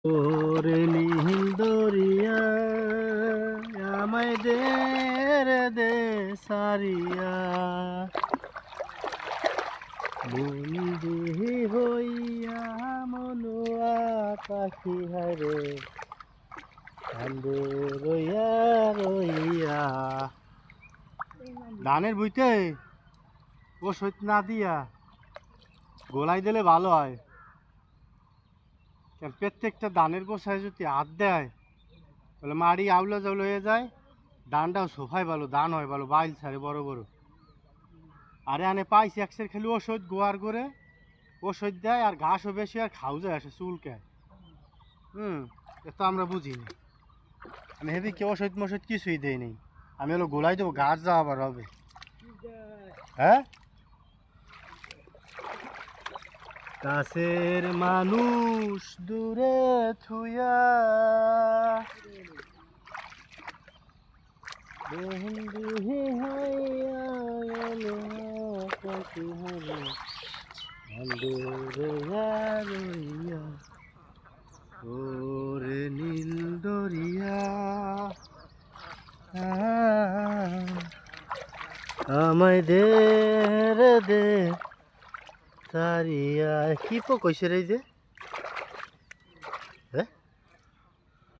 ওরে নীল দরিয়া আমায় দে রে দে সারিয়া বন্দি হইয়া মনুয়া পাখি হারে কান্দে রইয়া রইয়া। ধানের বুইতে ওষুধ না দিয়া গোলাই দিলে ভালো হয়। প্রত্যেকটা ধানের গোছায় যদি হাত দেয় তাহলে মাড়ি আউলা জাউলা হয়ে যায়, ধানটাও সোফায় ভালো, ধান হয় ভালো, বাইল ছাড়ে বড় বড়। আরে আনে পাইছি একসের খেলে ওষুধ গোয়ার করে ওষুধ দেয়, আর ঘাসও বেশি, আর খাও যায় আসে চুলকায়। এত আমরা বুঝি না। আমি হেবি কি ওষুধ মষুধ কিছুই দেই নেই, আমি হলো গোলাই দেবো, গাছ যাওয়া আবার হবে। হ্যাঁ, কাছের মানুষ দূরে থুয়া বন্দি হইয়া গেল পাখি হারে কান্দে রইয়া রইয়া। ওরে নীল দরিয়া আমায় দে রে দে সারিয়া। কি পো কইছে রে যে